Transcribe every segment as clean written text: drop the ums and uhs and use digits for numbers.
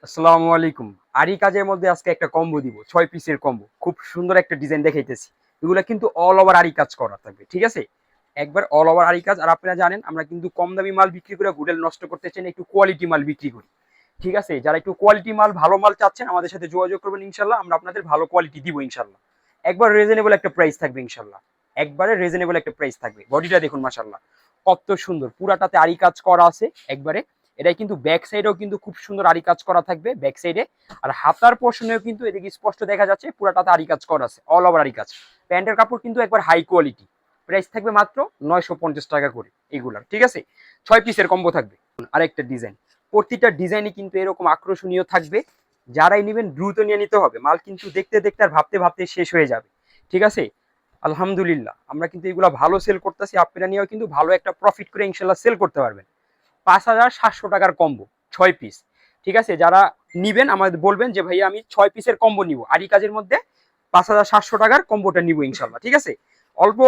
আসসালামু আলাইকুম। আরি কাজের মধ্যে আজকে একটা কম্বো দিব, 6 পিসের কম্বো। খুব সুন্দর একটা ডিজাইন দেখাইতেছি। এগুলা কিন্তু অল ওভার আরি কাজ করা থাকবে, ঠিক আছে? একবার অল ওভার আরি কাজ। আর আপনারা জানেন আমরা কিন্তু কম দামি মাল বিক্রি করে গুডেল নষ্ট করতে চাই না, একটু কোয়ালিটি মাল বিক্রি করি, ঠিক আছে? যারা একটু কোয়ালিটি মাল, ভালো মাল চাচ্ছেন আমাদের সাথে যোগাযোগ করবেন, ইনশাল্লাহ আমরা আপনাদের ভালো কোয়ালিটি দিব ইনশাল্লাহ। একবার রিজনেবল একটা প্রাইস থাকবে ইনশাল্লাহ। একবারে রিজনেবল একটা প্রাইস থাকবে। বডিটা দেখুন মাশাআল্লাহ কত সুন্দর, পুরাটাতে আরি কাজ করা আছে একবারে। এটাই কিন্তু ব্যাক সাইডেও কিন্তু খুব সুন্দর আরি কাজ করা থাকবে ব্যাক সাইডে। আর হাতার পোর্শনেও কিন্তু এদিকে স্পষ্ট দেখা যাচ্ছে পুরাটাতে আরি কাজ করা আছে, অল ওভার আরি কাজ। প্যান্টের কাপড় কিন্তু একবার হাই কোয়ালিটি। প্রাইস থাকবে মাত্র 950 টাকা করে এগুলার, ঠিক আছে? 6 পিসের কম্বো থাকবে। আরেকটা ডিজাইন, প্রতিটা ডিজাইনই কিন্তু এরকম আকর্ষণীয় থাকবে। যারাই নেবেন দ্রুত নিয়ে নিতে হবে, মাল কিন্তু দেখতে দেখতে আর ভাবতে ভাবতে শেষ হয়ে যাবে, ঠিক আছে? আলহামদুলিল্লাহ আমরা কিন্তু এগুলা ভালো সেল করতেছি, আপনারা নিয়েও কিন্তু ভালো একটা প্রফিট করে ইনশাল্লাহ সেল করতে পারবেন। 5,700 টাকার কম্বো, 6 পিস, ঠিক আছে? যারা নিবেন আমাদের বলবেন যে ভাইয়া আমি 6 পিসের কম্বো নিব, আরি কাজের মধ্যে 5,700 টাকার কম্বোটা নিব ইনশাল্লাহ, ঠিক আছে? অল্প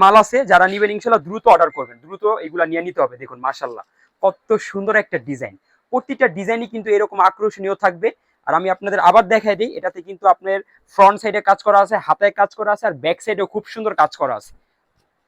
মাল আছে, যারা নিবেন ইনশাল্লাহ দ্রুত অর্ডার করবেন, দ্রুত এগুলা নিয়ে নিতে হবে। দেখুন মাশাল্লাহ কত সুন্দর একটা ডিজাইন। প্রতিটা ডিজাইনই কিন্তু এরকম আকর্ষণীয় থাকবে। আর আমি আপনাদের আবার দেখাই দিই, এটাতে কিন্তু আপনার ফ্রন্ট সাইডে কাজ করা আছে, হাতায় কাজ করা আছে, আর ব্যাক সাইডেও খুব সুন্দর কাজ করা আছে।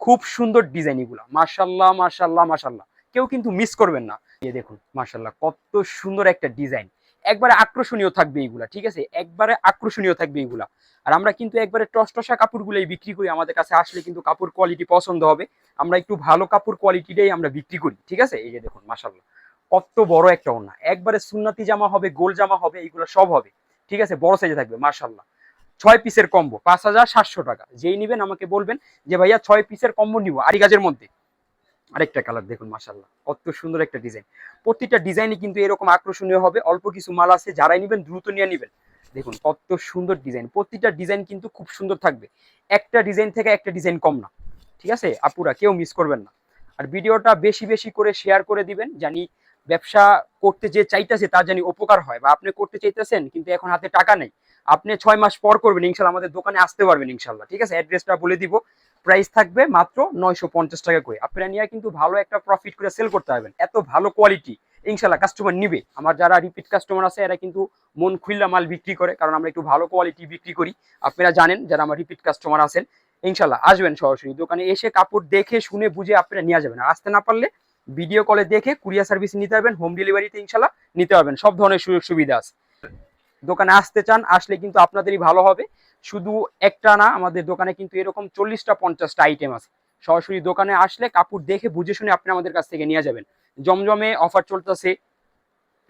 খুব সুন্দর ডিজাইন এগুলা, মাশাল্লাহ মাশাল্লাহ মাশাল্লাহ, কেউ কিন্তু মিস করবেন না। এই দেখুন মাশাল্লাহ কত সুন্দর একটা ডিজাইন। একবারে আকর্ষণীয় থাকবে এগুলা, ঠিক আছে? একবারে আকর্ষণীয় থাকবে এগুলা। আর আমরা কিন্তু একবারে টসটসা কাপড়গুলোই বিক্রি করি, আমাদের কাছে আসলে কিন্তু কাপড় কোয়ালিটি পছন্দ হবে। আমরা একটু ভালো কাপড় কোয়ালিটিটাই আমরা বিক্রি করি, ঠিক আছে? এই যে দেখুন মাশাল্লাহ কত বড় একটা ওড়না, একবারে সুন্নতি জামা হবে, গোল জামা হবে, এইগুলো সব হবে, ঠিক আছে? বড় সাইজে থাকবে মাশাল্লাহ। 6 পিসের কম্বো 5,700 টাকা। যেই নিবেন আমাকে বলবেন যে ভাইয়া 6 পিসের কম্বো নিব আরি কাজের মধ্যে। আরেকটা কালার দেখুন মাশাল্লাহ কত সুন্দর একটা ডিজাইন। প্রতিটা ডিজাইনই কিন্তু এরকম আকর্ষণীয় হবে। অল্প কিছু মাল আছে, যারাই নিবেন দ্রুত নিয়ে নিবেন। দেখুন কত সুন্দর ডিজাইন, প্রতিটা ডিজাইন কিন্তু খুব সুন্দর থাকবে। একটা ডিজাইন থেকে একটা ডিজাইন কম না, ঠিক আছে? আপুরা কেউ মিস করবেন না। আর ভিডিওটা বেশি বেশি করে শেয়ার করে দিবেন, জানি ব্যবসা করতে যে চাইতেছে তার জানি উপকার হয়। বা আপনি করতে চাইতেছেন কিন্তু এখন হাতে টাকা নেই, আপনি 6 মাস পর করবেন ইনশাল্লাহ, আমাদের দোকানে আসতে পারবেন ইনশাল্লাহ, ঠিক আছে? অ্যাড্রেসটা বলে দিব। প্রাইস থাকবে মাত্র 950 টাকা করে। আপনারা নিয়ে কিন্তু ভালো একটা প্রফিট করে সেল করতে পারবেন, এত ভালো কোয়ালিটি ইনশাল্লাহ কাস্টমার নিবে। আমার যারা রিপিট কাস্টমার আছে এরা কিন্তু মন খুললা মাল বিক্রি করে, কারণ আমরা একটু ভালো কোয়ালিটি বিক্রি করি। আপনারা জানেন যারা আমার রিপিট কাস্টমার আছেন, ইনশাল্লাহ আসবেন সরাসরি দোকানে এসে কাপড় দেখে শুনে বুঝে আপনারা নিয়ে যাবেন। আর আসতে না পারলে ভিডিও কলে দেখে কুরিয়ার সার্ভিস নিতে পারবেন, হোম ডেলিভারিতে ইনশাল্লাহ নিতে পারবেন, সব ধরনের সুযোগ সুবিধা আছে। দোকানে আসতে চান, আসলে কিন্তু আপনাদেরই ভালো হবে। শুধু একটা না, আমাদের দোকানে কিন্তু এরকম 40টা 50টা আইটেম আছে। সরাসরি দোকানে আসলে কাপড় দেখে বুঝে শুনে আপনি আমাদের কাছ থেকে নিয়ে যাবেন। জমজমে অফার চলতেছে,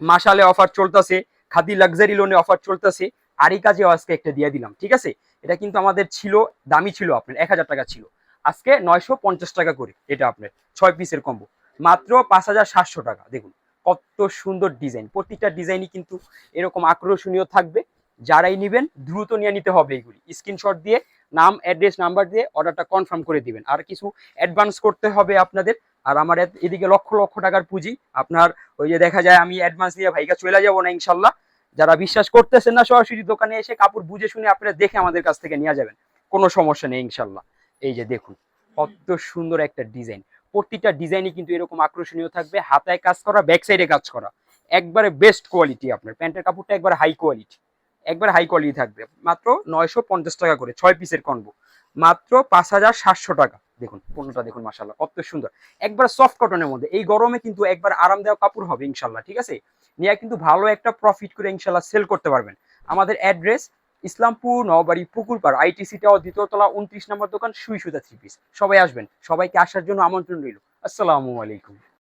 মাসালে অফার চলতেছে, খাদি লাক্সারি লোনে অফার চলতেছে। আর এই কাজে আজকে একটা দিয়ে দিলাম, ঠিক আছে? এটা কিন্তু আমাদের ছিল, দামি ছিল আপনার 1,000 টাকা ছিল, আজকে 950 টাকা করে। এটা আপনার 6 পিসের কম্বো, মাত্র 5,700 টাকা। দেখুন কত সুন্দর ডিজাইন, প্রতিটা ডিজাইনই কিন্তু এরকম আকর্ষণীয় থাকবে। যারাই নিবেন দ্রুত নিয়ে নিতে হবে। এগুলি স্ক্রিনশট দিয়ে নাম, অ্যাড্রেস, নাম্বার দিয়ে অর্ডারটা কনফার্ম করে দিবেন। আর কিছু অ্যাডভান্স করতে হবে আপনাদের। আর আমার এদিকে লক্ষ লক্ষ টাকার পুঁজি, আপনার ওই যে দেখা যায় আমি অ্যাডভান্স দিয়ে ভাইকা চলে যাবো না ইনশাল্লাহ। যারা বিশ্বাস করতেছেন না, সরাসরি দোকানে এসে কাপড় বুঝে শুনে আপনারা দেখে আমাদের কাছ থেকে নিয়ে যাবেন, কোনো সমস্যা নেই ইনশাল্লাহ। এই যে দেখুন কত সুন্দর একটা ডিজাইন, প্রতিটা ডিজাইনই কিন্তু এরকম আকর্ষণীয় থাকবে। হাতায় কাজ করা, ব্যাক সাইডে কাজ করা, একবারে বেস্ট কোয়ালিটি। আপনার প্যান্টের কাপড়টা একবার হাই কোয়ালিটি, একবার হাই কোয়ালিটি থাকবে। মাত্র 950 টাকা করে 6 পিসের কনবো, মাত্র 5,700 টাকা। দেখুন পণ্যটা দেখুন মাশাল্লাহ কত সুন্দর, একবার সফট কটনের মধ্যে। এই গরমে কিন্তু একবার আরামদায়ক কাপড় হবে ইনশাল্লাহ, ঠিক আছে? নিয়ে কিন্তু ভালো একটা প্রফিট করে ইনশাল্লাহ সেল করতে পারবেন। আমাদের অ্যাড্রেস ইসলামপুর নওবাড়ি পুকুরপাড় আইটিসি টাওয়ার 2য় তলা 29 নম্বর দোকান, সুই সুতা 3 পিস। সবাই আসবেন, সবাইকে আসার জন্য আমন্ত্রণ রইল। আসসালামু আলাইকুম।